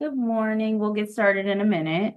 Good morning. We'll get started in a minute.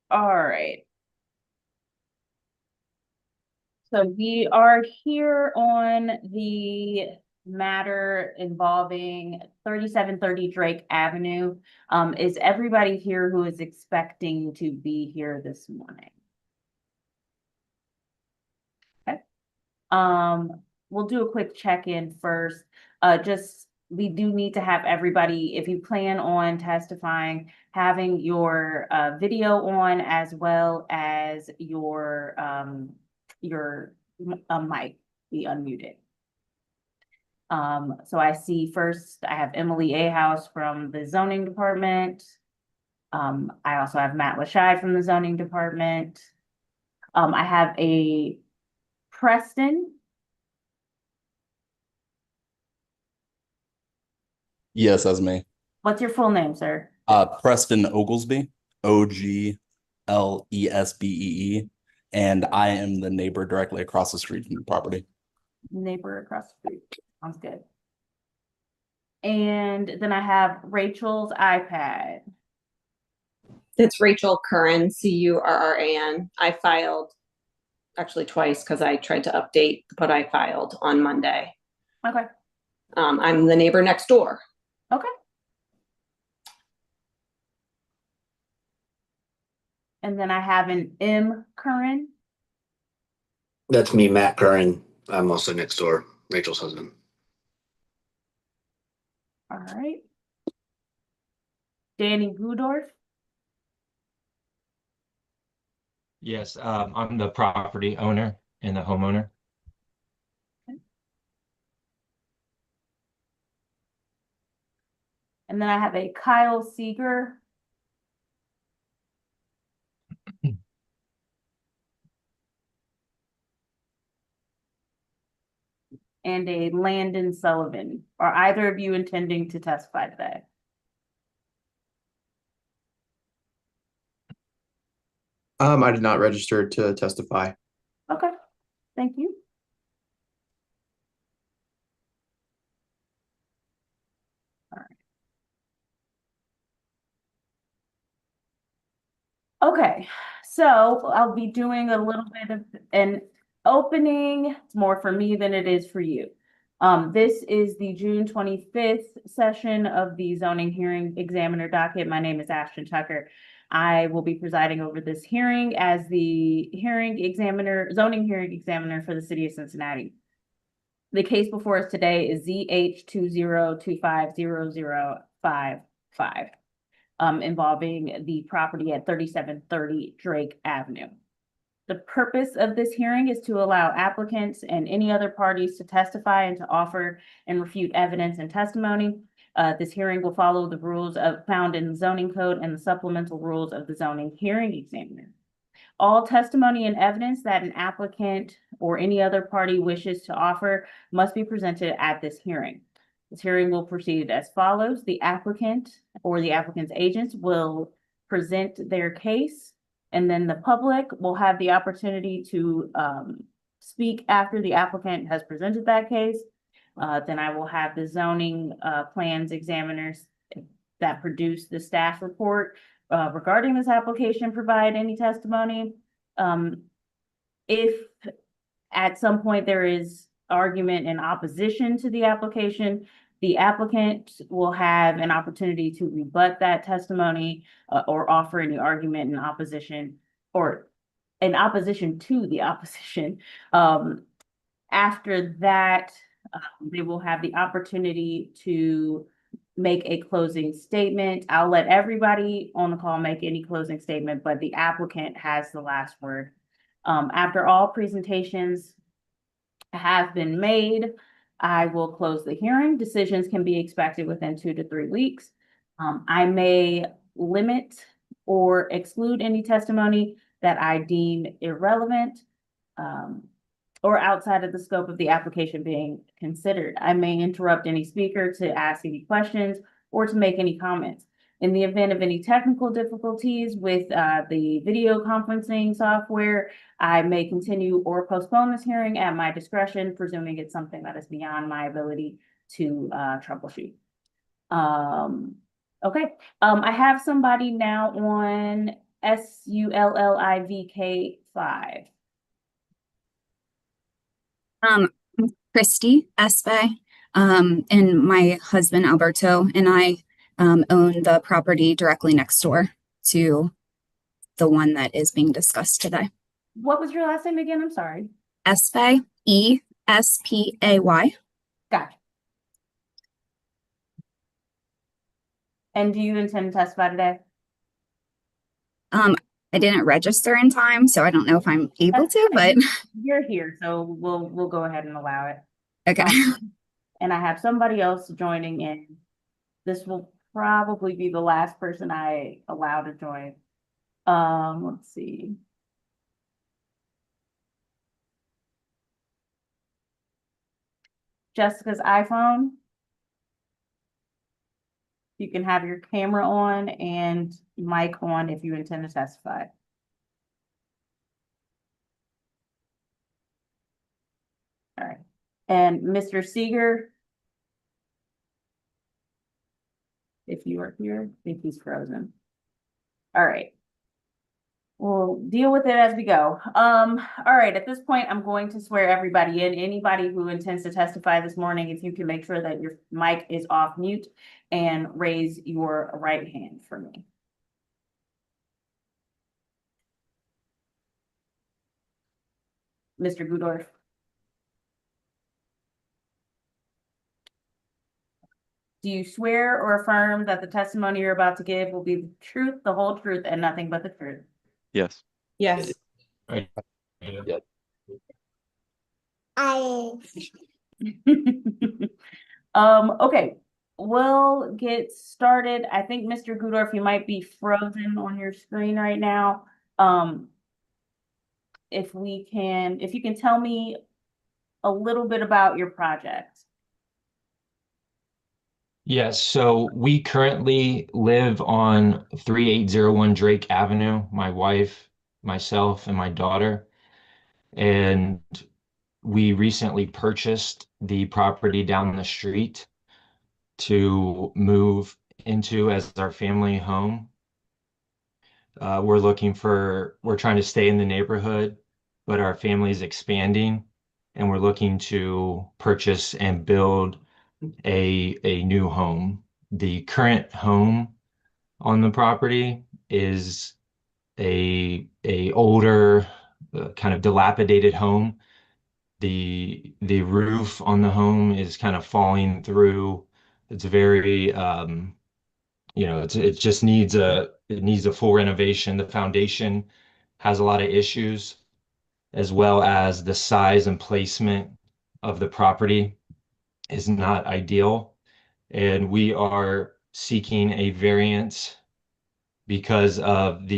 All right. So we are here on the matter involving 3730 Drake Avenue. Is everybody here who is expecting to be here this morning? Okay. We'll do a quick check-in first. We do need to have everybody, if you plan on testifying, having your video on as well as your mic be unmuted. So I see first I have Emily A. House from the zoning department. I also have Matt Lashai from the zoning department. I have a Preston. Yes, that's me. What's your full name, sir? Preston Oglesby, Oglesbee, and I am the neighbor directly across the street from the property. Neighbor across the street. Sounds good. And then I have Rachel's iPad. It's Rachel Curran, Curran. I filed actually twice because I tried to update, but I filed on Monday. Okay. I'm the neighbor next door. Okay. And then I have an M. Curran. That's me, Matt Curran. I'm also next door, Rachel's husband. All right. Danny Gudorf. Yes, I'm the property owner and the homeowner. Okay. And then I have a Kyle Seeger. And a Landon Sullivan. Are either of you intending to testify today? I did not register to testify. Okay, thank you. All right. Okay, so I'll be doing a little bit of an opening. It's more for me than it is for you. This is the June 25th session of the zoning hearing examiner docket. My name is Ashton Tucker. I will be presiding over this hearing as the zoning hearing examiner for the city of Cincinnati. The case before us today is ZH20250055, involving the property at 3730 Drake Avenue. The purpose of this hearing is to allow applicants and any other parties to testify and to offer and refute evidence and testimony. This hearing will follow the rules found in the zoning code and the supplemental rules of the zoning hearing examiner. All testimony and evidence that an applicant or any other party wishes to offer must be presented at this hearing. This hearing will proceed as follows. The applicant or the applicant's agents will present their case, and then the public will have the opportunity to speak after the applicant has presented that case. Then I will have the zoning plans examiners that produce the staff report regarding this application provide any testimony. If at some point there is argument in opposition to the application, the applicant will have an opportunity to rebut that testimony or offer any argument in opposition or in opposition to the opposition. After that, they will have the opportunity to make a closing statement. I'll let everybody on the call make any closing statement, but the applicant has the last word. After all presentations have been made, I will close the hearing. Decisions can be expected within 2 to 3 weeks. I may limit or exclude any testimony that I deem irrelevant, or outside of the scope of the application being considered. I may interrupt any speaker to ask any questions or to make any comments. In the event of any technical difficulties with the video conferencing software, I may continue or postpone this hearing at my discretion, presuming it's something that is beyond my ability to troubleshoot. Okay, I have somebody now on SULLIVK5. I'm Christy Espe, and my husband Alberto and I own the property directly next door to the one that is being discussed today. What was your last name again? I'm sorry. Espay, E-S-P-A-Y. Gotcha. And do you intend to testify today? I didn't register in time, so I don't know if I'm able to, but You're here, so we'll go ahead and allow it. okay. And I have somebody else joining in. This will probably be the last person I allow to join. Let's see. Jessica's iPhone. You can have your camera on and mic on if you intend to testify. All right. And Mr. Seeger, if you are here, I think he's frozen. All right. We'll deal with it as we go. All right, at this point, I'm going to swear everybody in. Anybody who intends to testify this morning, if you can make sure that your mic is off mute and raise your right hand for me. Mr. Gudorf. Do you swear or affirm that the testimony you're about to give will be the truth, the whole truth, and nothing but the truth? Yes. Yes. Right. Okay, we'll get started. I think Mr. Gudorf, you might be frozen on your screen right now. If you can tell me a little bit about your project. Yes, so we currently live on 3801 Drake Avenue, my wife, myself, and my daughter. And we recently purchased the property down the street to move into as our family home. We're trying to stay in the neighborhood, but our family is expanding, and we're looking to purchase and build a new home. The current home on the property is a older, kind of dilapidated home. The roof on the home is kind of falling through. It's very it just needs a full renovation. The foundation has a lot of issues, as well as the size and placement of the property is not ideal. And we are seeking a variance because of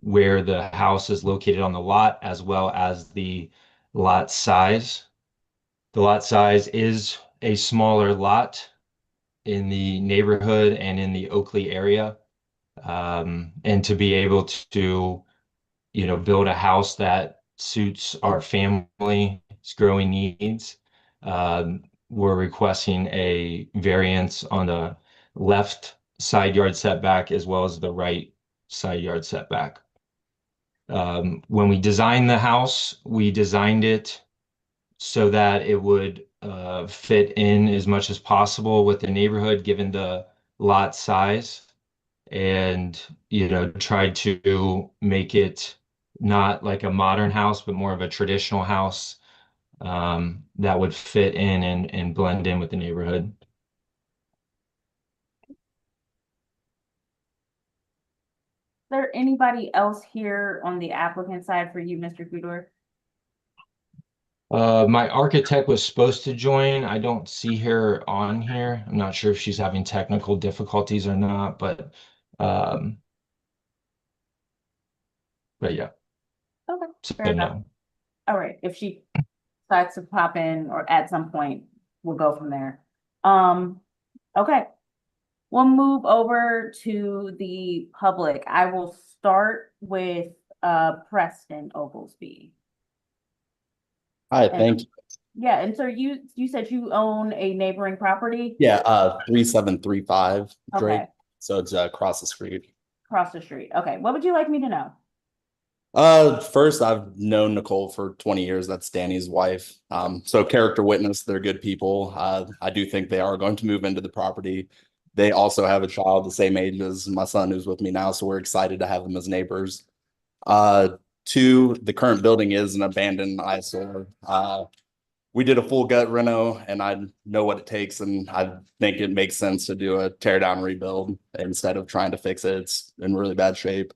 where the house is located on the lot, as well as the lot size. The lot size is a smaller lot in the neighborhood and in the Oakley area. And to be able to, build a house that suits our family's growing needs, we're requesting a variance on the left side yard setback as well as the right side yard setback. When we designed the house, we designed it so that it would fit in as much as possible with the neighborhood, given the lot size, and tried to make it not like a modern house, but more of a traditional house that would fit in and blend in with the neighborhood. Is there anybody else here on the applicant side for you, Mr. Gudor? My architect was supposed to join. I don't see her on here. I'm not sure if she's having technical difficulties or not, um, but yeah, Okay, so fair enough. no. All right, if she decides to pop in or at some point, we'll go from there. Okay. We'll move over to the public. I will start with Preston Oglesby. Hi, And- thank you. Yeah, and so you said you own a neighboring property? Yeah, 3735 Drake. Okay, So it's across the street. across the street. Okay, what would you like me to know? First, I've known Nicole for 20 years. That's Danny's wife. So character witness, they're good people. I do think they are going to move into the property. They also have a child the same age as my son who's with me now, so we're excited to have them as neighbors. Two, the current building is an abandoned eyesore. We did a full gut reno and I know what it takes, and I think it makes sense to do a tear down rebuild instead of trying to fix it. It's in really bad shape.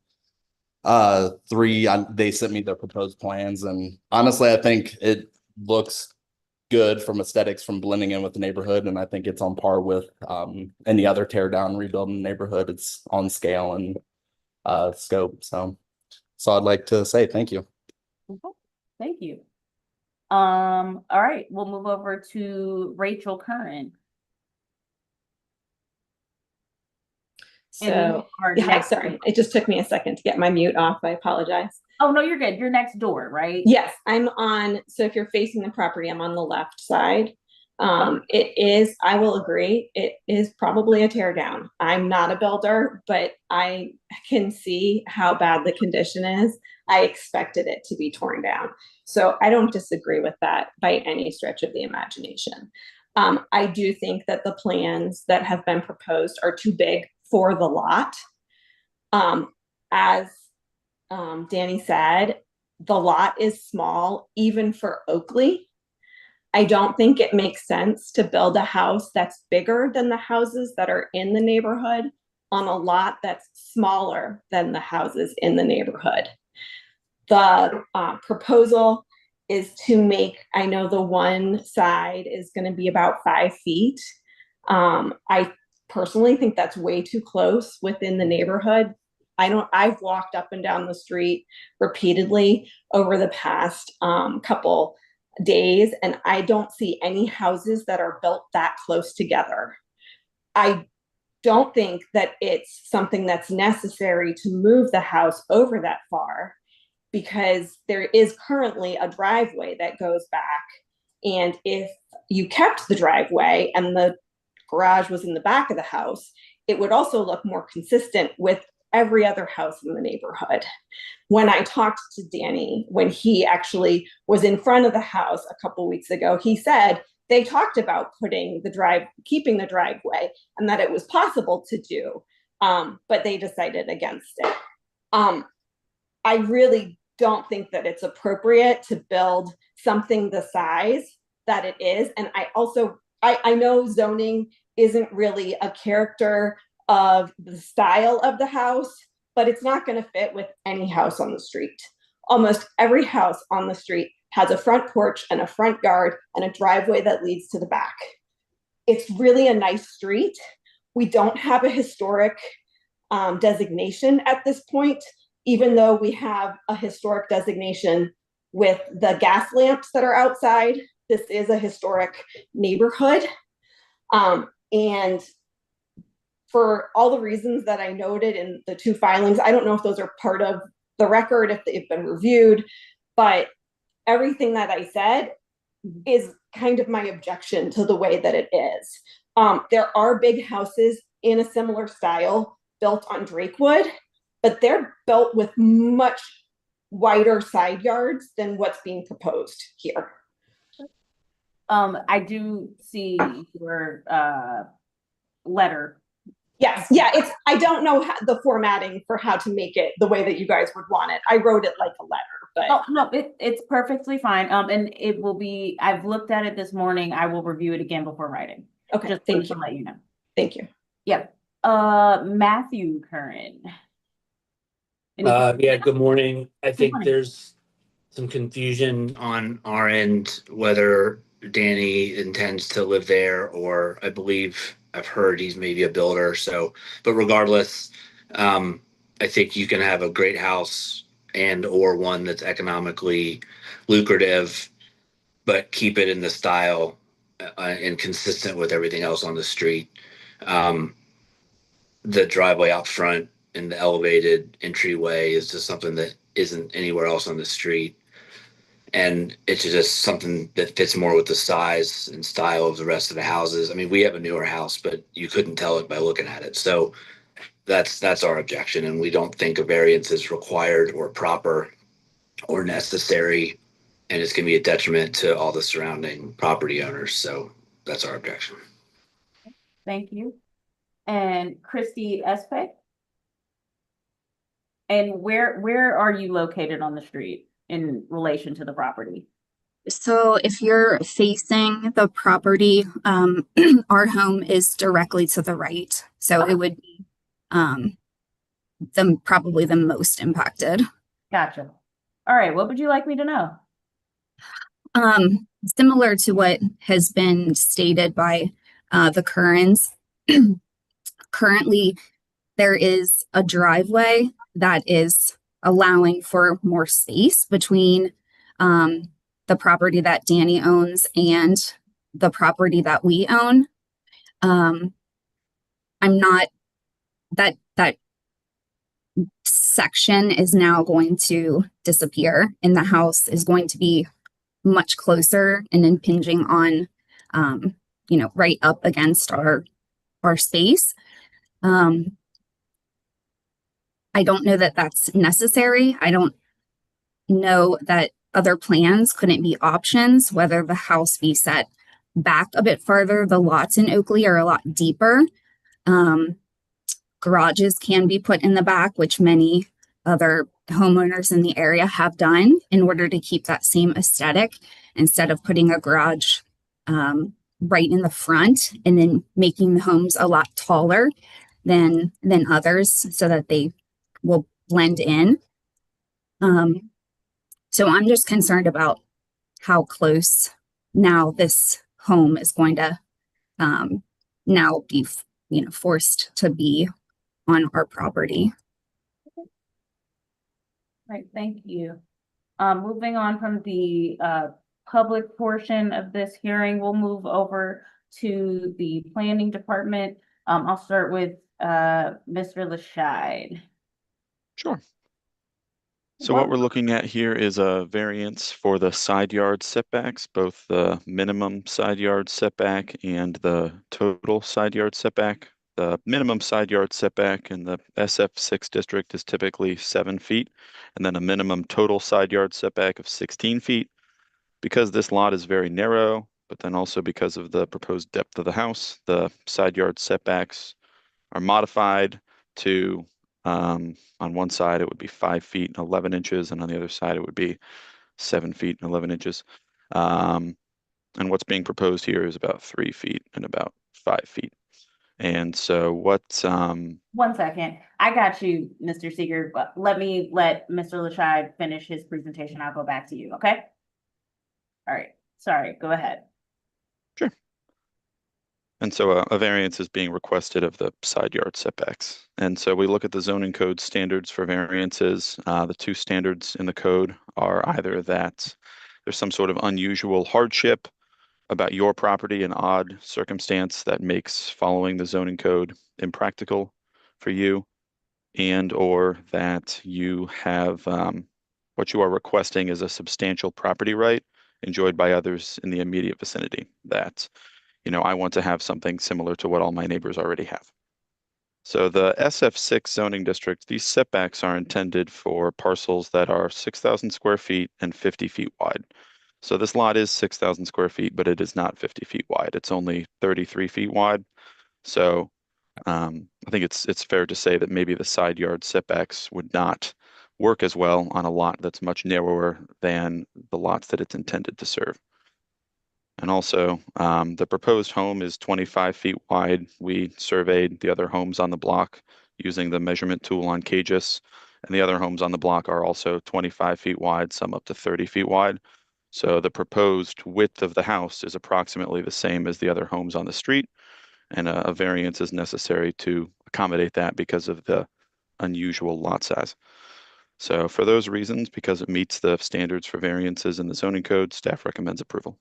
Three, they sent me their proposed plans, and honestly, I think it looks good from aesthetics from blending in with the neighborhood, and I think it's on par with any other tear down rebuild in the neighborhood. It's on scale and scope. So I'd like to say thank you. Okay, thank you. All right, we'll move over to Rachel Curran. And So, our yeah, next- sorry, it just took me a second to get my mute off. I apologize. Oh, no, you're good. You're next door, right? Yes, I'm on, so if you're facing the property, I'm on the left side. It is, I will agree, it is probably a tear down. I'm not a builder, but I can see how bad the condition is. I expected it to be torn down. So I don't disagree with that by any stretch of the imagination. I do think that the plans that have been proposed are too big for the lot. As Danny said, the lot is small, even for Oakley. I don't think it makes sense to build a house that's bigger than the houses that are in the neighborhood on a lot that's smaller than the houses in the neighborhood. The proposal is to make, I know the one side is going to be about 5 feet. I personally think that's way too close within the neighborhood. I've walked up and down the street repeatedly over the past couple days, and I don't see any houses that are built that close together. I don't think that it's something that's necessary to move the house over that far, because there is currently a driveway that goes back. And if you kept the driveway and the garage was in the back of the house, it would also look more consistent with every other house in the neighborhood. When I talked to Danny, when he actually was in front of the house a couple weeks ago, he said they talked about keeping the driveway, and that it was possible to do, but they decided against it. I really don't think that it's appropriate to build something the size that it is. And I know zoning isn't really a character of the style of the house, but it's not going to fit with any house on the street. Almost every house on the street has a front porch and a front yard and a driveway that leads to the back. It's really a nice street. We don't have a historic designation at this point, even though we have a historic designation with the gas lamps that are outside. This is a historic neighborhood. And for all the reasons that I noted in the 2 filings, I don't know if those are part of the record, if they've been reviewed, but everything that I said is kind of my objection to the way that it is. There are big houses in a similar style built on Drakewood, but they're built with much wider side yards than what's being proposed here. I do see your letter. Yes, yeah, I don't know the formatting for how to make it the way that you guys would want it. I wrote it like a letter, but. Oh, no, it's perfectly fine. And it will be, I've looked at it this morning. I will review it again before writing. Okay, Just thank to you. let you know. Thank you. Yep. Matthew Curran. Yeah, good morning. I think morning. there's some confusion on our end whether Danny intends to live there, or I believe I've heard he's maybe a builder. So, but regardless, I think you can have a great house and or one that's economically lucrative, but keep it in the style and consistent with everything else on the street. Um, the driveway out front and the elevated entryway is just something that isn't anywhere else on the street. And it's just something that fits more with the size and style of the rest of the houses. I mean, we have a newer house, but you couldn't tell it by looking at it. So that's our objection. And we don't think a variance is required or proper or necessary. And it's going to be a detriment to all the surrounding property owners. So that's our objection. Thank you. And Christy Espe? And where are you located on the street in relation to the property? So if you're facing the property, our home is directly to the right. So it would be probably the most impacted. Gotcha. All right, what would you like me to know? Similar to what has been stated by the Currens, currently there is a driveway that is allowing for more space between the property that Danny owns and the property that we own. I'm not, that section is now going to disappear, and the house is going to be much closer and impinging on, right up against our space. I don't know that that's necessary. I don't know that other plans couldn't be options, whether the house be set back a bit further. The lots in Oakley are a lot deeper. Garages can be put in the back, which many other homeowners in the area have done in order to keep that same aesthetic, instead of putting a garage right in the front and then making the homes a lot taller than others so that they will blend in. So I'm just concerned about how close now this home is going to now be, forced to be on our property. Right, thank you. Moving on from the public portion of this hearing, we'll move over to the planning department. I'll start with Mr. Lashide. Sure. So what we're looking at here is a variance for the side yard setbacks, both the minimum side yard setback and the total side yard setback. The minimum side yard setback in the SF6 district is typically 7 feet, and then a minimum total side yard setback of 16 feet. Because this lot is very narrow, but then also because of the proposed depth of the house, the side yard setbacks are modified to on one side, it would be 5 feet and 11 inches, and on the other side, it would be 7 feet and 11 inches. And what's being proposed here is about 3 feet and about 5 feet. And so what's 1 second. I got you, Mr. Seeger, but let Mr. Lashide finish his presentation. I'll go back to you, okay? All right. Sorry, go ahead. Sure. And so a variance is being requested of the side yard setbacks. And so we look at the zoning code standards for variances. The two standards in the code are either that there's some sort of unusual hardship about your property, an odd circumstance that makes following the zoning code impractical for you, and or that you have what you are requesting is a substantial property right enjoyed by others in the immediate vicinity, that I want to have something similar to what all my neighbors already have. So the SF6 zoning district, these setbacks are intended for parcels that are 6,000 square feet and 50 feet wide. So this lot is 6,000 square feet, but it is not 50 feet wide. It's only 33 feet wide. So I think it's fair to say that maybe the side yard setbacks would not work as well on a lot that's much narrower than the lots that it's intended to serve. And also, the proposed home is 25 feet wide. We surveyed the other homes on the block using the measurement tool on Cages, And the other homes on the block are also 25 feet wide, some up to 30 feet wide. So the proposed width of the house is approximately the same as the other homes on the street, and a variance is necessary to accommodate that because of the unusual lot size. So for those reasons, because it meets the standards for variances in the zoning code, staff recommends approval.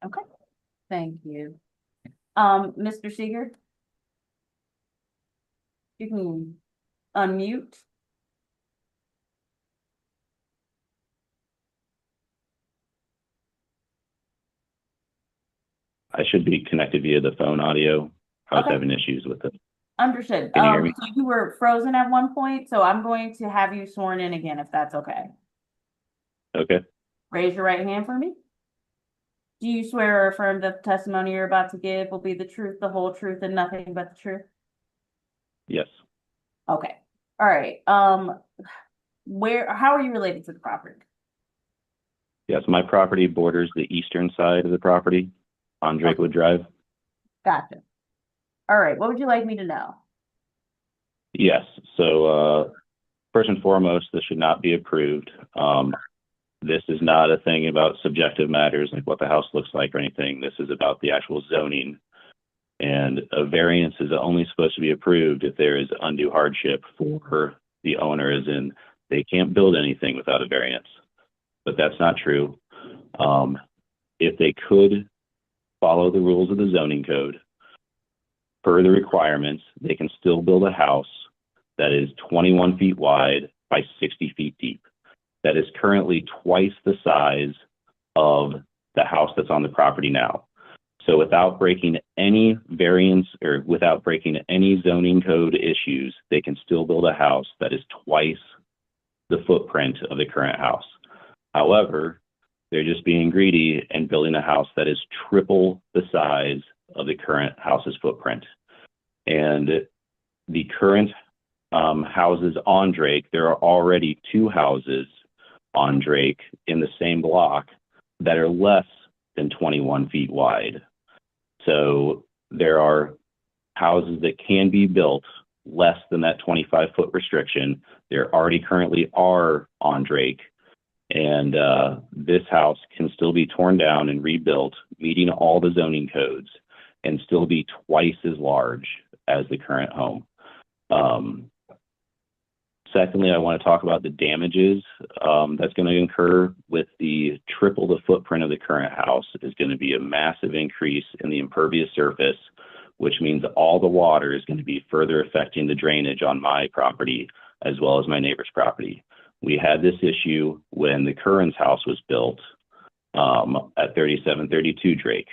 Okay, thank you. Mr. Seeger? You can unmute. I should be connected via the phone audio. I was Okay. having issues with it. Understood. Can you hear me? So you were frozen at one point, so I'm going to have you sworn in again, if that's okay. Okay. Raise your right hand for me. Do you swear or affirm that the testimony you're about to give will be the truth, the whole truth, and nothing but the truth? Yes. Okay. All right. How are you related to the property? Yes, my property borders the eastern side of the property on Drakewood Drive. Gotcha. All right. What would you like me to know? Yes. So first and foremost, this should not be approved. This is not a thing about subjective matters like what the house looks like or anything. This is about the actual zoning. And a variance is only supposed to be approved if there is undue hardship for the owner, as in they can't build anything without a variance. But that's not true. If they could follow the rules of the zoning code, per the requirements, they can still build a house that is 21 feet wide by 60 feet deep. That is currently twice the size of the house that's on the property now. So without breaking any variance or without breaking any zoning code issues, they can still build a house that is twice the footprint of the current house. However, they're just being greedy and building a house that is triple the size of the current house's footprint. And the current houses on Drake, there are already 2 houses on Drake in the same block that are less than 21 feet wide. So there are houses that can be built less than that 25-foot restriction. There already currently are on Drake. And this house can still be torn down and rebuilt, meeting all the zoning codes, and still be twice as large as the current home. Secondly, I want to talk about the damages that's going to incur with the triple the footprint of the current house. Is going to be a massive increase in the impervious surface, which means all the water is going to be further affecting the drainage on my property as well as my neighbor's property. We had this issue when the Curran's house was built at 3732 Drake.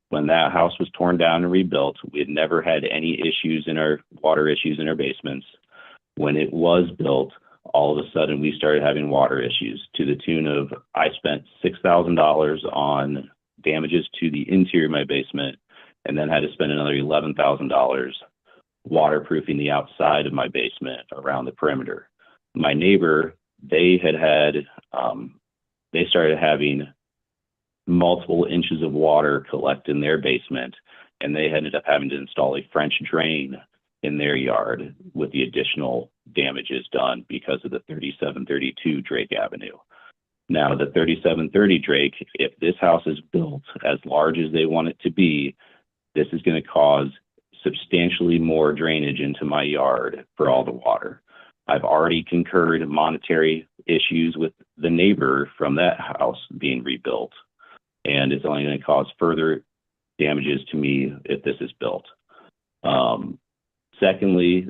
When that house was torn down and rebuilt, we had never had any issues in our water issues in our basements. When it was built, all of a sudden we started having water issues to the tune of, I spent $6,000 on damages to the interior of my basement, and then had to spend another $11,000 waterproofing the outside of my basement around the perimeter. My neighbor, they started having multiple inches of water collect in their basement, and they ended up having to install a French drain in their yard with the additional damages done because of the 3732 Drake Avenue. Now, the 3730 Drake, if this house is built as large as they want it to be, this is going to cause substantially more drainage into my yard for all the water. I've already concurred monetary issues with the neighbor from that house being rebuilt, and it's only going to cause further damages to me if this is built. Secondly,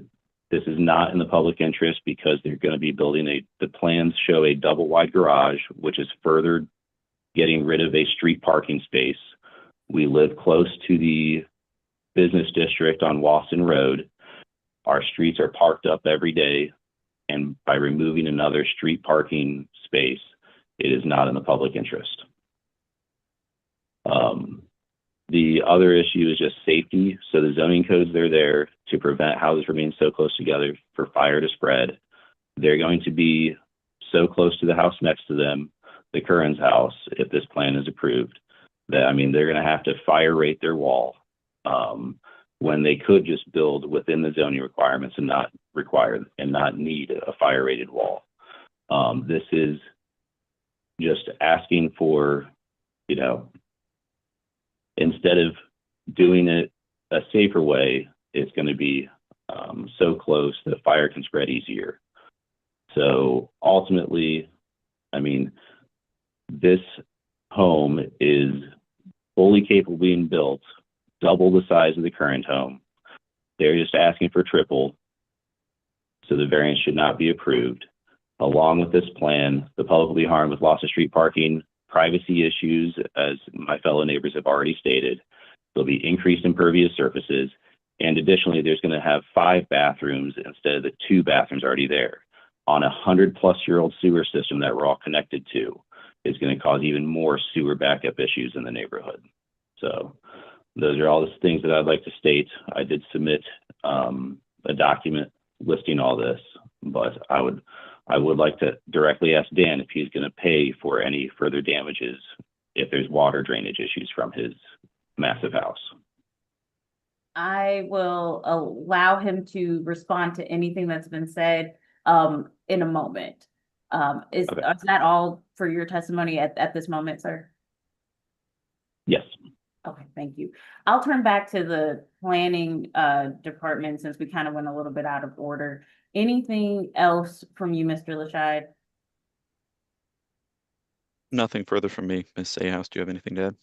this is not in the public interest because they're going to be building the plans show a double wide garage, which is further getting rid of a street parking space. We live close to the business district on Wasson Road. Our streets are parked up every day, and by removing another street parking space, it is not in the public interest. The other issue is just safety. So the zoning codes, they're there to prevent houses from being so close together for fire to spread. They're going to be so close to the house next to them, the Curran's house, if this plan is approved, that, I mean, they're going to have to fire rate their wall when they could just build within the zoning requirements and not required and not need a fire rated wall. This is just asking for, instead of doing it a safer way, it's going to be so close that fire can spread easier. So ultimately, this home is fully capable of being built, double the size of the current home. They're just asking for triple, so the variance should not be approved. Along with this plan, the public will be harmed with loss of street parking, privacy issues, as my fellow neighbors have already stated. There'll be increased impervious surfaces, and additionally, there's going to have 5 bathrooms instead of the 2 bathrooms already there. On a 100-plus-year-old sewer system that we're all connected to, is going to cause even more sewer backup issues in the neighborhood. So those are all the things that I'd like to state. I did submit a document listing all this, but I would like to directly ask Dan if he's going to pay for any further damages if there's water drainage issues from his massive house. I will allow him to respond to anything that's been said in a moment. Is that all for your testimony at this moment, sir? Yes. Okay, thank you. I'll turn back to the planning department since we kind of went a little bit out of order. Anything else from you, Mr. Lashide? Nothing further from me. Ms. Sayhouse, do you have anything to add?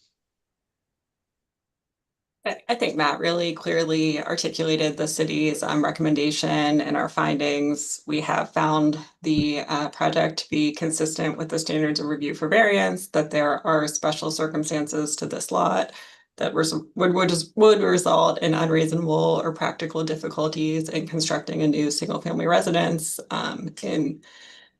I think Matt really clearly articulated the city's recommendation and our findings. We have found the project to be consistent with the standards of review for variance, that there are special circumstances to this lot that would result in unreasonable or practical difficulties in constructing a new single-family residence in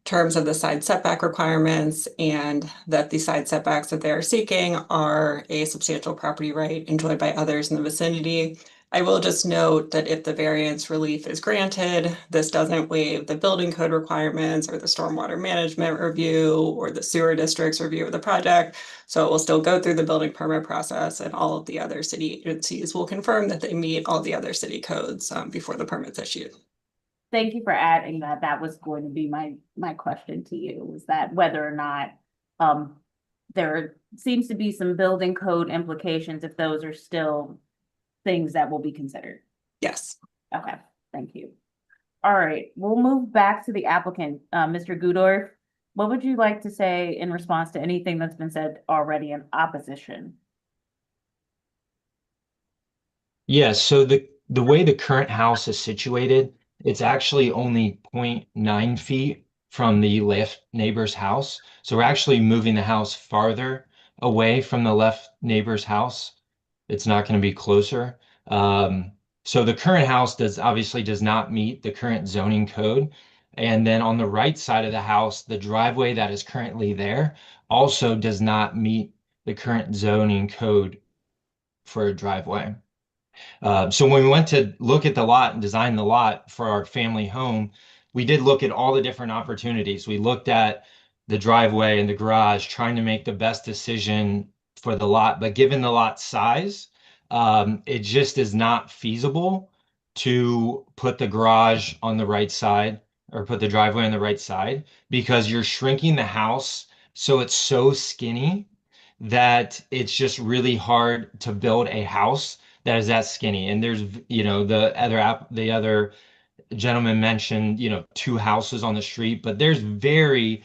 terms of the side setback requirements, and that the side setbacks that they are seeking are a substantial property right enjoyed by others in the vicinity. I will just note that if the variance relief is granted, this doesn't waive the building code requirements or the stormwater management review or the sewer district's review of the project. So it will still go through the building permit process, and all of the other city agencies will confirm that they meet all the other city codes before the permit's issued. Thank you for adding that. That was going to be my question to you, was that whether or not there seems to be some building code implications if those are still things that will be considered. Yes. Okay, thank you. All right, we'll move back to the applicant. Mr. Gudorf, what would you like to say in response to anything that's been said already in opposition? Yeah, so the way the current house is situated, it's actually only 0.9 feet from the left neighbor's house. So we're actually moving the house farther away from the left neighbor's house. It's not going to be closer. So the current house obviously does not meet the current zoning code. And then on the right side of the house, the driveway that is currently there also does not meet the current zoning code for a driveway. So when we went to look at the lot and design the lot for our family home, we did look at all the different opportunities. We looked at the driveway and the garage, trying to make the best decision for the lot. But given the lot size, it just is not feasible to put the garage on the right side or put the driveway on the right side, because you're shrinking the house so it's so skinny that it's just really hard to build a house that is that skinny. And there's, the other gentleman mentioned, 2 houses on the street, but there's very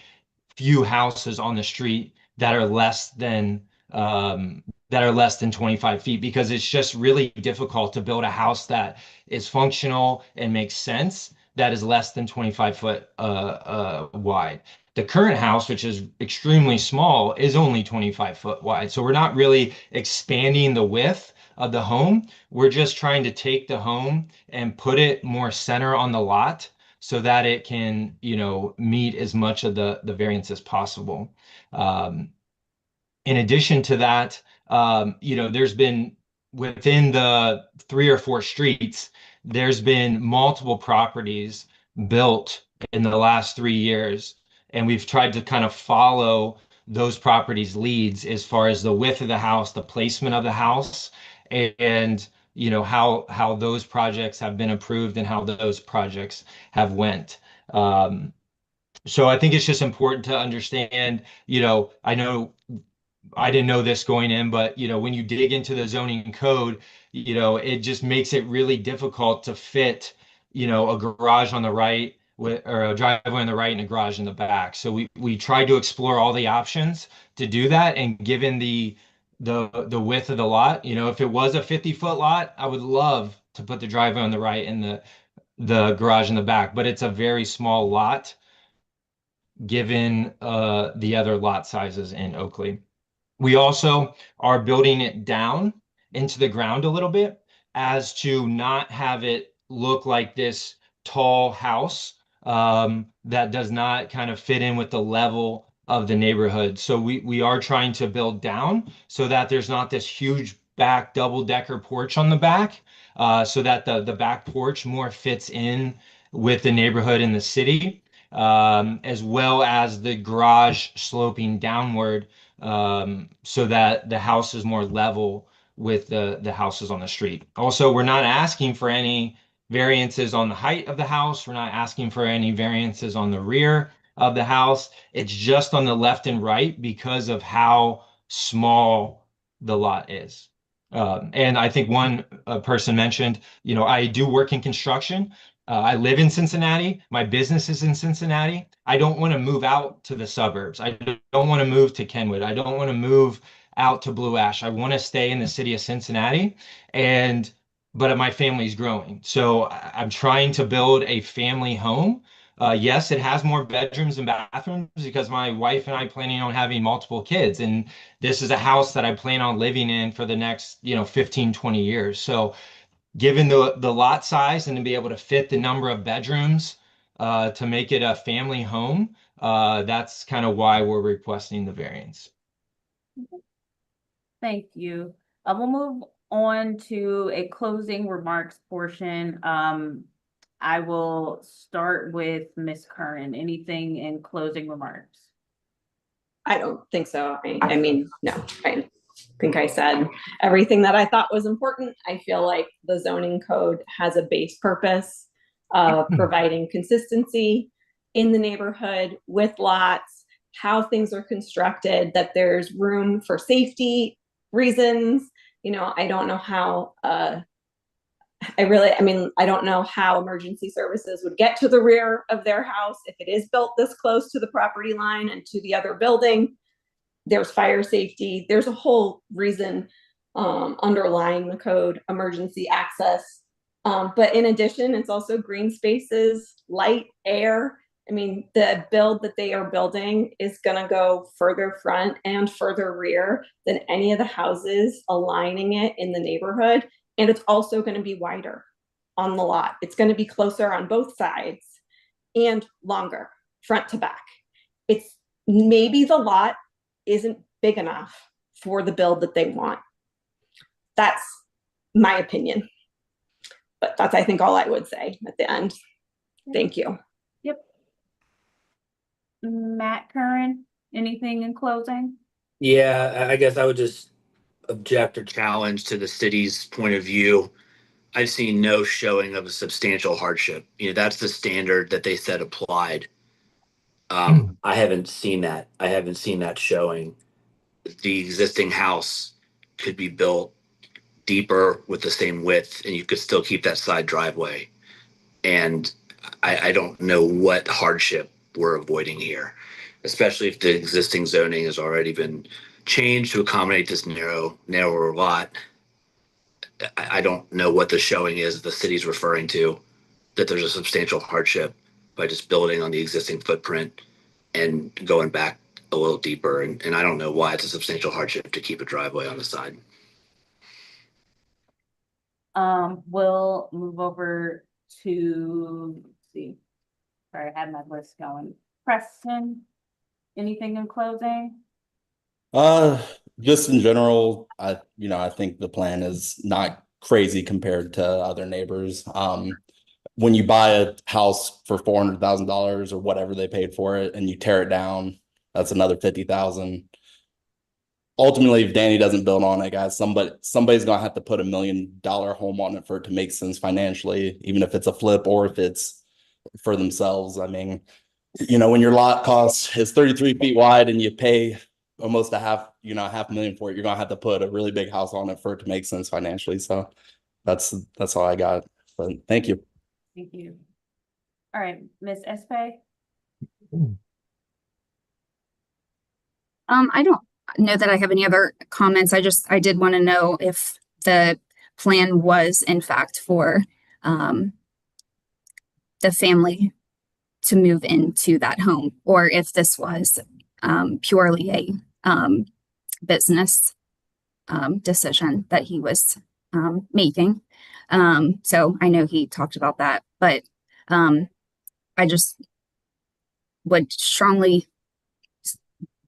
few houses on the street that are less than 25 feet, because it's just really difficult to build a house that is functional and makes sense that is less than 25 foot wide. The current house, which is extremely small, is only 25 foot wide. So we're not really expanding the width of the home. We're just trying to take the home and put it more center on the lot so that it can, meet as much of the variance as possible. In addition to that, there's been, within the 3 or 4 streets, there's been multiple properties built in the last 3 years. And we've tried to kind of follow those properties' leads as far as the width of the house, the placement of the house, and how those projects have been approved and how those projects have went. So I think it's just important to understand, I know I didn't know this going in, but when you dig into the zoning code, it just makes it really difficult to fit, a garage on the right or a driveway on the right and a garage in the back. So we tried to explore all the options to do that. And given the width of the lot, if it was a 50-foot lot, I would love to put the driveway on the right and the garage in the back, but it's a very small lot given the other lot sizes in Oakley. We also are building it down into the ground a little bit as to not have it look like this tall house that does not kind of fit in with the level of the neighborhood. So we are trying to build down so that there's not this huge back double-decker porch on the back, so that the back porch more fits in with the neighborhood in the city, as well as the garage sloping downward, so that the house is more level with the houses on the street. Also, we're not asking for any variances on the height of the house. We're not asking for any variances on the rear of the house. It's just on the left and right because of how small the lot is. And I think one person mentioned, I do work in construction. I live in Cincinnati. My business is in Cincinnati. I don't want to move out to the suburbs. I don't want to move to Kenwood. I don't want to move out to Blue Ash. I want to stay in the city of Cincinnati, but my family's growing. So I'm trying to build a family home. Yes, it has more bedrooms and bathrooms because my wife and I planning on having multiple kids. And this is a house that I plan on living in for the next, 15, 20 years. So given the lot size and to be able to fit the number of bedrooms to make it a family home, that's kind of why we're requesting the variance. Thank you. We'll move on to a closing remarks portion. I will start with Ms. Curran. Anything in closing remarks? I don't think so. I mean, no, I think I said everything that I thought was important. I feel like the zoning code has a base purpose of providing consistency in the neighborhood with lots, how things are constructed, that there's room for safety reasons. I don't know how, I don't know how emergency services would get to the rear of their house if it is built this close to the property line and to the other building. There's fire safety. There's a whole reason underlying the code, emergency access. But in addition, it's also green spaces, light, air. I mean, the build that they are building is going to go further front and further rear than any of the houses aligning it in the neighborhood. And it's also going to be wider on the lot. It's going to be closer on both sides and longer, front to back. It's maybe the lot isn't big enough for the build that they want. That's my opinion. But that's, I think, all I would say at the end. Thank you. Yep. Matt Curran, anything in closing? Yeah, I guess I would just object or challenge to the city's point of view. I've seen no showing of a substantial hardship. That's the standard that they said applied. I haven't seen that. I haven't seen that showing. The existing house could be built deeper with the same width, and you could still keep that side driveway. And I don't know what hardship we're avoiding here, especially if the existing zoning has already been changed to accommodate this narrower lot. I don't know what the showing is the city's referring to, that there's a substantial hardship by just building on the existing footprint and going back a little deeper. And I don't know why it's a substantial hardship to keep a driveway on the side. We'll move over to, let's see. Sorry, I had my list going. Preston, anything in closing? Just in general, I think the plan is not crazy compared to other neighbors. When you buy a house for $400,000 or whatever they paid for it and you tear it down, that's another $50,000. ultimately, if Danny doesn't build on it, guys, somebody's gonna have to put $1 million home on it for it to make sense financially, even if it's a flip or if it's for themselves. I mean, when your lot cost is 33 feet wide and you pay almost $500,000 for it, you're gonna have to put a really big house on it for it to make sense financially. So that's all I got. But thank you. Thank you. All right, Ms. Espe? I don't know that I have any other comments. I did want to know if the plan was in fact for the family to move into that home, or if this was purely a business decision that he was making. So I know he talked about that, but I just would strongly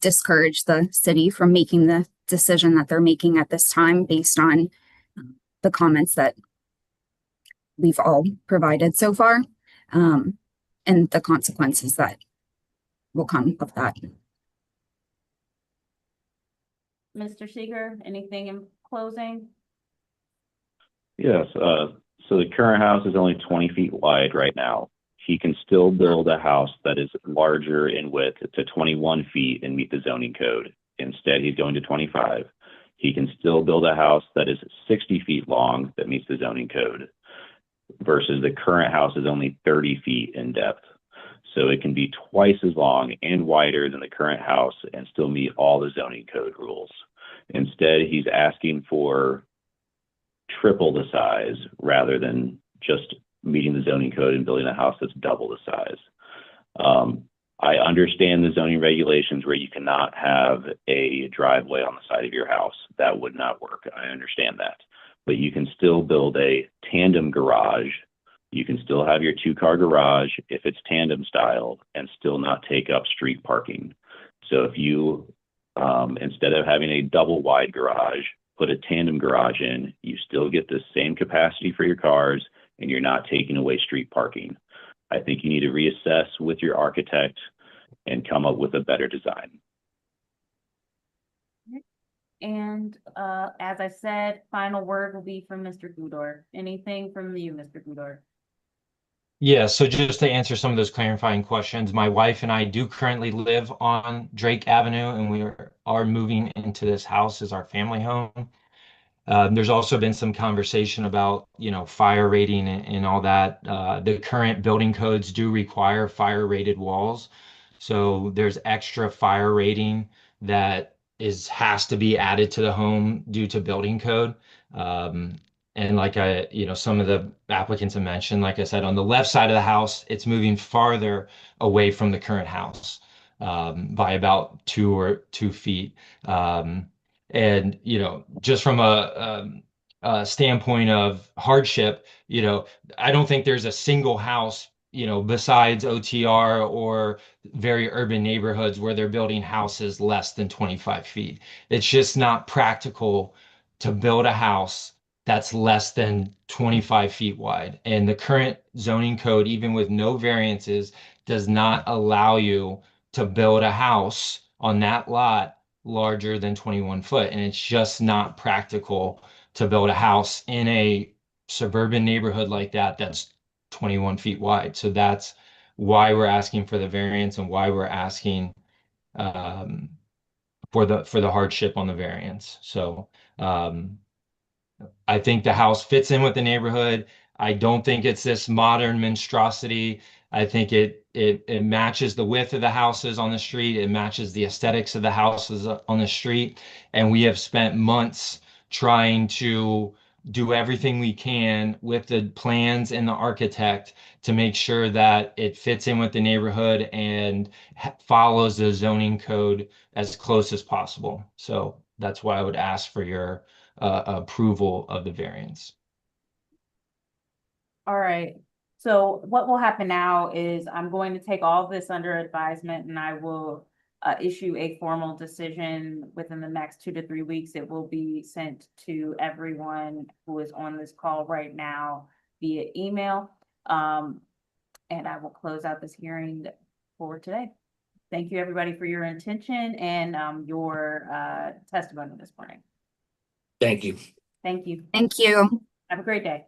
discourage the city from making the decision that they're making at this time based on the comments that we've all provided so far, and the consequences that will come of that. Mr. Seeger, anything in closing? Yes, so the current house is only 20 feet wide right now. He can still build a house that is larger in width to 21 feet and meet the zoning code. Instead, he's going to 25. He can still build a house that is 60 feet long that meets the zoning code, versus the current house is only 30 feet in depth. So it can be twice as long and wider than the current house and still meet all the zoning code rules. Instead, he's asking for triple the size rather than just meeting the zoning code and building a house that's double the size. I understand the zoning regulations where you cannot have a driveway on the side of your house. That would not work. I understand that. But you can still build a tandem garage. You can still have your 2-car garage if it's tandem style and still not take up street parking. So if you, instead of having a double wide garage, put a tandem garage in, you still get the same capacity for your cars and you're not taking away street parking. I think you need to reassess with your architect and come up with a better design. And as I said, final word will be from Mr. Gudor. Anything from you, Mr. Gudor? Yeah, so just to answer some of those clarifying questions, my wife and I do currently live on Drake Avenue, and we are moving into this house as our family home. There's also been some conversation about, fire rating and all that. The current building codes do require fire rated walls. So there's extra fire rating that has to be added to the home due to building code. And like some of the applicants have mentioned, like I said, on the left side of the house, it's moving farther away from the current house by about 2 feet. And, just from a standpoint of hardship, I don't think there's a single house, besides OTR or very urban neighborhoods where they're building houses less than 25 feet. It's just not practical to build a house that's less than 25 feet wide. And the current zoning code, even with no variances, does not allow you to build a house on that lot larger than 21 foot. And it's just not practical to build a house in a suburban neighborhood like that that's 21 feet wide. So that's why we're asking for the variance and why we're asking for the hardship on the variance. So I think the house fits in with the neighborhood. I don't think it's this modern monstrosity. I think it matches the width of the houses on the street. It matches the aesthetics of the houses on the street. And we have spent months trying to do everything we can with the plans and the architect to make sure that it fits in with the neighborhood and follows the zoning code as close as possible. So that's why I would ask for your approval of the variance. All right. So what will happen now is I'm going to take all of this under advisement and I will issue a formal decision within the next 2 to 3 weeks. It will be sent to everyone who is on this call right now via email. And I will close out this hearing for today. Thank you, everybody, for your attention and your testimony this morning. Thank you. Thank you. Thank you. Have a great day.